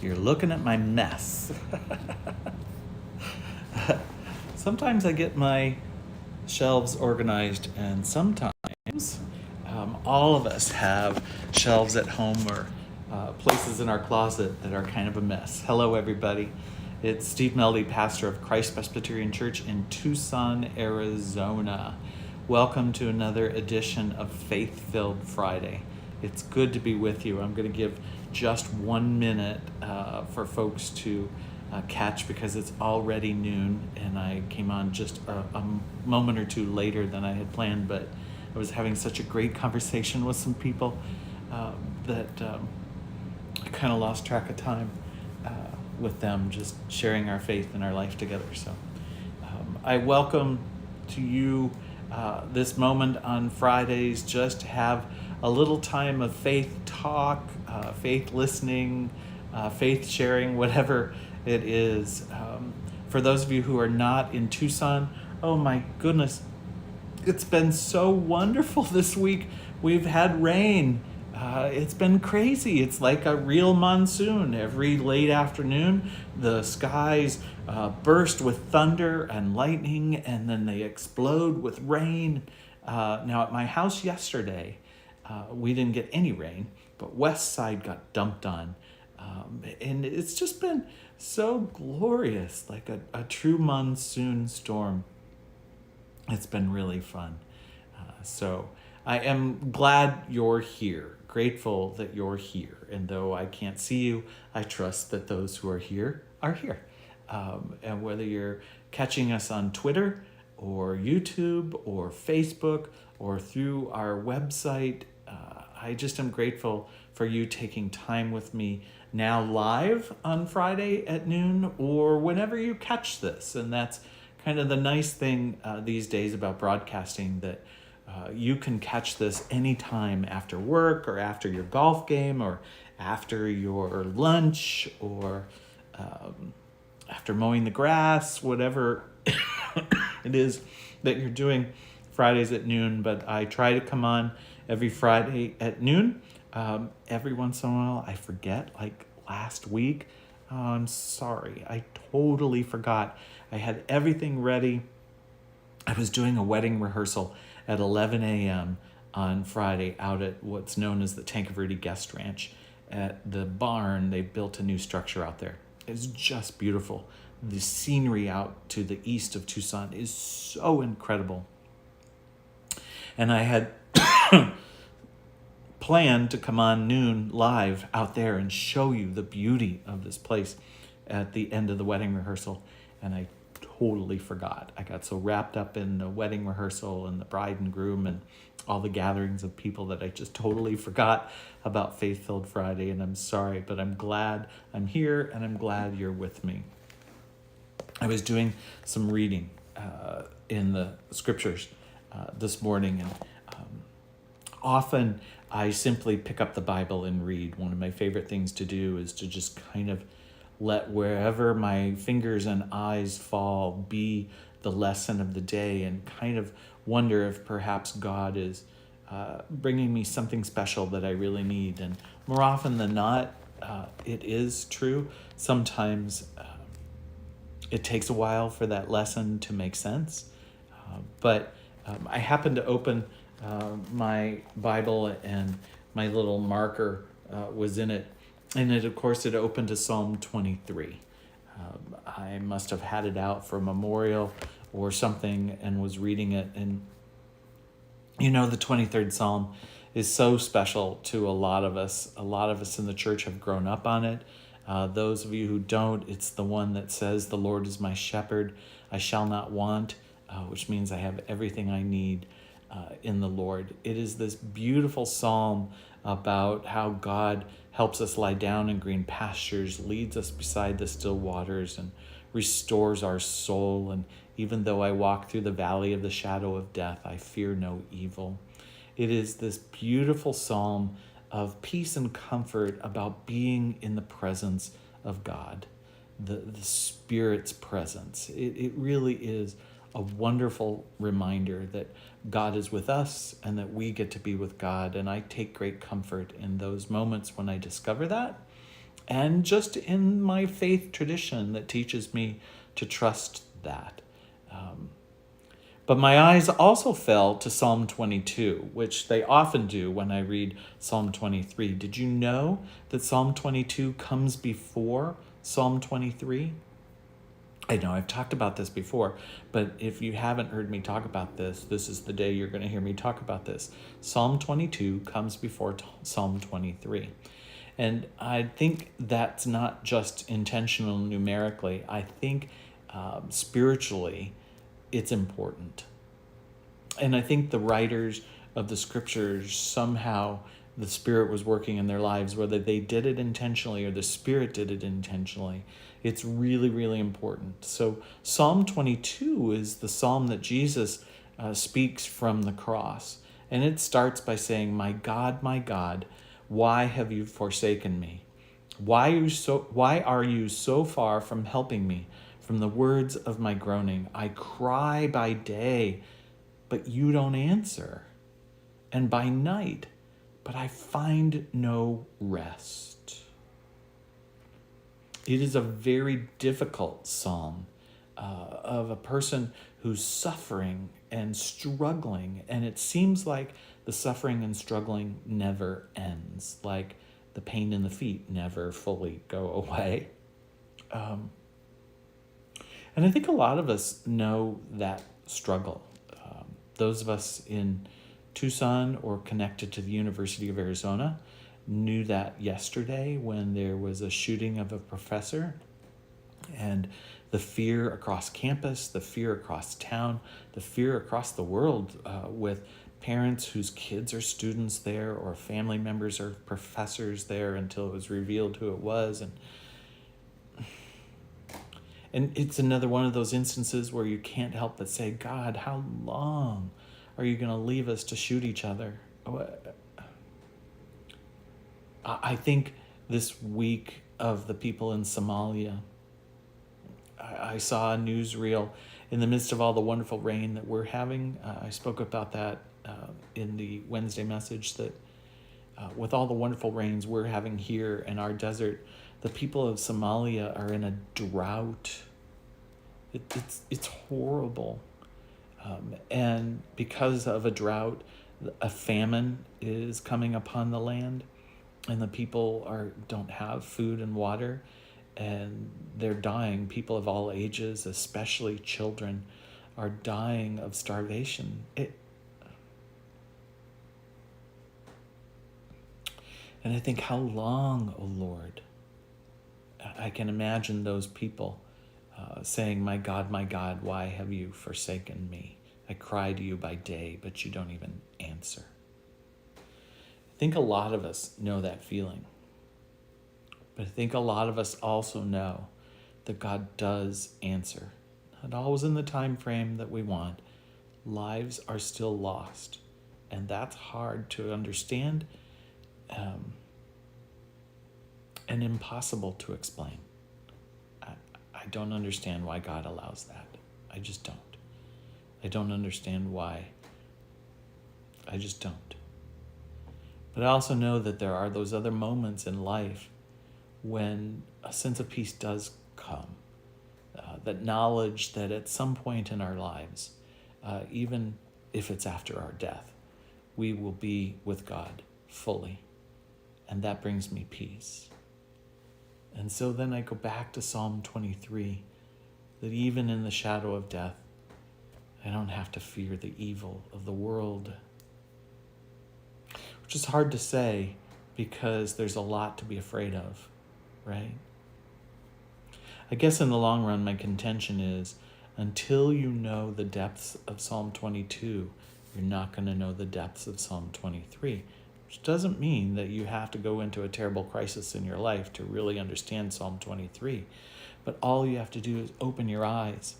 You're looking at my mess. Sometimes I get my shelves organized, and sometimes all of us have shelves at home or places in our closet that are kind of a mess. Hello, everybody. It's Steve Meldy, pastor of Christ Presbyterian Church in Tucson, Arizona. Welcome to another edition of Faith Filled Friday. It's good to be with you. I'm going to give just 1 minute for folks to catch because it's already noon and I came on just a moment or two later than I had planned, but I was having such a great conversation with some people that I kind of lost track of time with them, just sharing our faith and our life together. So I welcome to you this moment on Fridays, just to have a little time of faith talk, faith listening, faith sharing, whatever it is. For those of you who are not in Tucson, oh my goodness, it's been so wonderful this week. We've had rain. It's been crazy. It's like a real monsoon. Every late afternoon, the skies burst with thunder and lightning, and then they explode with rain. Now, at my house yesterday, we didn't get any rain, but West Side got dumped on. And it's just been so glorious, like a true monsoon storm. It's been really fun. So I am glad you're here, grateful that you're here. And though I can't see you, I trust that those who are here are here. And whether you're catching us on Twitter or YouTube or Facebook or through our website, I just am grateful for you taking time with me now live on Friday at noon or whenever you catch this. And that's kind of the nice thing these days about broadcasting, that you can catch this anytime after work or after your golf game or after your lunch or after mowing the grass, whatever it is that you're doing Fridays at noon. But I try to come on every Friday at noon. Every once in a while I forget, like last week. I'm sorry, I totally forgot. I had everything ready. I was doing a wedding rehearsal at 11 a.m. on Friday out at what's known as the Tanque Verde Guest Ranch. At the barn, they built a new structure out there. It's just beautiful. The scenery out to the east of Tucson is so incredible. And I had planned to come on noon live out there and show you the beauty of this place at the end of the wedding rehearsal. And I totally forgot. I got so wrapped up in the wedding rehearsal and the bride and groom and all the gatherings of people that I just totally forgot about Faith Filled Friday. And I'm sorry, but I'm glad I'm here and I'm glad you're with me. I was doing some reading in the scriptures this morning, and often I simply pick up the Bible and read. One of my favorite things to do is to just kind of let wherever my fingers and eyes fall be the lesson of the day, and kind of wonder if perhaps God is bringing me something special that I really need. And more often than not, it is true. Sometimes it takes a while for that lesson to make sense. But I happened to open my Bible, and my little marker was in it. And it, of course, it opened to Psalm 23. I must have had it out for a memorial or something and was reading it. And, you know, the 23rd Psalm is so special to a lot of us. A lot of us in the church have grown up on it. Those of you who don't, it's the one that says, "The Lord is my shepherd, I shall not want," which means I have everything I need in the Lord. It is this beautiful psalm about how God helps us lie down in green pastures, leads us beside the still waters, and restores our soul. And even though I walk through the valley of the shadow of death, I fear no evil. It is this beautiful psalm of peace and comfort about being in the presence of God, the Spirit's presence. It really is a wonderful reminder that God is with us and that we get to be with God. And I take great comfort in those moments when I discover that. and just in my faith tradition that teaches me to trust that. But my eyes also fell to Psalm 22, which they often do when I read Psalm 23. Did you know that Psalm 22 comes before Psalm 23? I know I've talked about this before, but if you haven't heard me talk about this, this is the day you're going to hear me talk about this. Psalm 22 comes before Psalm 23. And I think that's not just intentional numerically. I think spiritually, it's important. And I think the writers of the scriptures, somehow the Spirit was working in their lives, whether they did it intentionally or the Spirit did it intentionally. It's really, really important. So Psalm 22 is the psalm that Jesus speaks from the cross. And it starts by saying, my God, why have you forsaken me? Why are you so far from helping me? From the words of my groaning, I cry by day, but you don't answer, and by night, but I find no rest. It is a very difficult psalm of a person who's suffering and struggling, and it seems like the suffering and struggling never ends, like the pain in the feet never fully go away. And I think a lot of us know that struggle. Those of us in Tucson or connected to the University of Arizona knew that yesterday when there was a shooting of a professor, and the fear across campus, the fear across town, the fear across the world with parents whose kids are students there or family members or professors there until it was revealed who it was. And it's another one of those instances where you can't help but say, God, how long are you going to leave us to shoot each other? I think this week of the people in Somalia, I saw a newsreel in the midst of all the wonderful rain that we're having. I spoke about that in the Wednesday message, that with all the wonderful rains we're having here in our desert, the people of Somalia are in a drought. It's horrible. And because of a drought, a famine is coming upon the land, and the people don't have food and water, and they're dying. People of all ages, especially children, are dying of starvation. And I think, how long, O Lord? I can imagine those people saying, my God, why have you forsaken me? I cry to you by day, but you don't even answer. I think a lot of us know that feeling. But I think a lot of us also know that God does answer. Not always in the time frame that we want. Lives are still lost. And that's hard to understand and impossible to explain. I don't understand why God allows that. I just don't. I don't understand why. I just don't. But I also know that there are those other moments in life when a sense of peace does come. That knowledge that at some point in our lives, even if it's after our death, we will be with God fully. And that brings me peace. And so then I go back to Psalm 23, that even in the shadow of death, I don't have to fear the evil of the world. Which is hard to say because there's a lot to be afraid of, right? I guess in the long run, my contention is, until you know the depths of Psalm 22, you're not going to know the depths of Psalm 23. Which doesn't mean that you have to go into a terrible crisis in your life to really understand Psalm 23. But all you have to do is open your eyes,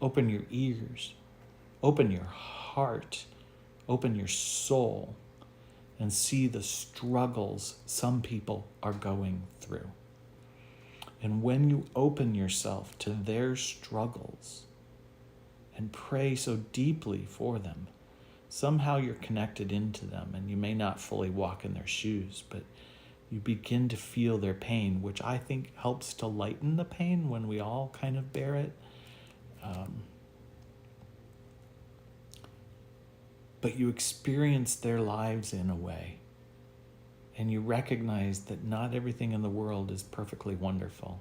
open your ears, open your heart, open your soul, and see the struggles some people are going through. And when you open yourself to their struggles and pray so deeply for them, somehow you're connected into them, and you may not fully walk in their shoes, but You begin to feel their pain, which I think helps to lighten the pain when we all kind of bear it. But you experience their lives in a way, and you recognize that not everything in the world is perfectly wonderful.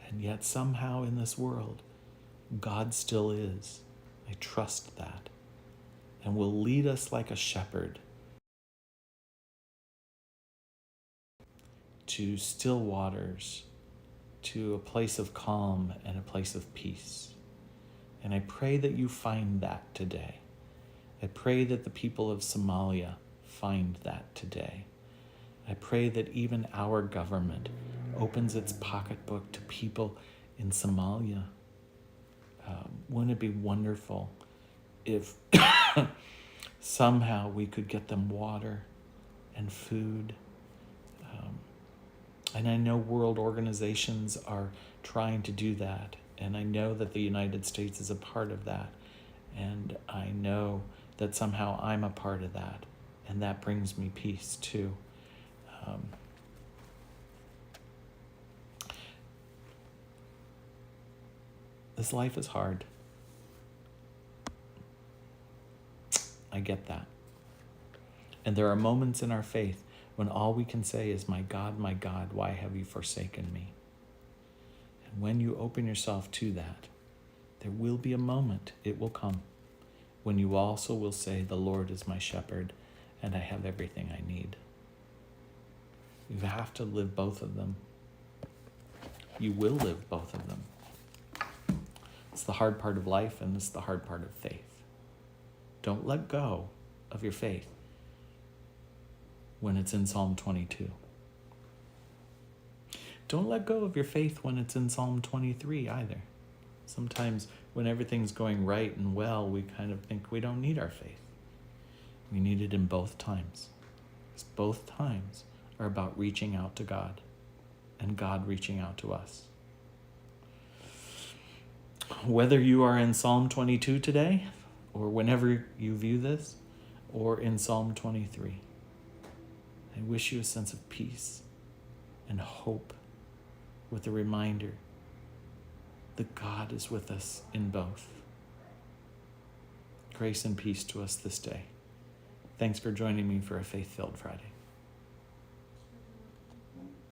And yet somehow in this world, God still is. I trust that. And will lead us like a shepherd to still waters, to a place of calm and a place of peace. And I pray that you find that today. I pray that the people of Somalia find that today. I pray that even our government opens its pocketbook to people in Somalia. Wouldn't it be wonderful if somehow we could get them water and food? And I know world organizations are trying to do that. And I know that the United States is a part of that. And I know that somehow I'm a part of that. And that brings me peace too. This life is hard. I get that. And there are moments in our faith when all we can say is, my God, why have you forsaken me? And when you open yourself to that, there will be a moment, it will come, when you also will say, the Lord is my shepherd, and I have everything I need. You have to live both of them. You will live both of them. It's the hard part of life, and it's the hard part of faith. Don't let go of your faith when it's in Psalm 22. Don't let go of your faith when it's in Psalm 23 either. Sometimes when everything's going right and well, we kind of think we don't need our faith. We need it in both times. Because both times are about reaching out to God and God reaching out to us. Whether you are in Psalm 22 today, or whenever you view this, or in Psalm 23, I wish you a sense of peace and hope with a reminder that God is with us in both. Grace and peace to us this day. Thanks for joining me for a Faith-Filled Friday.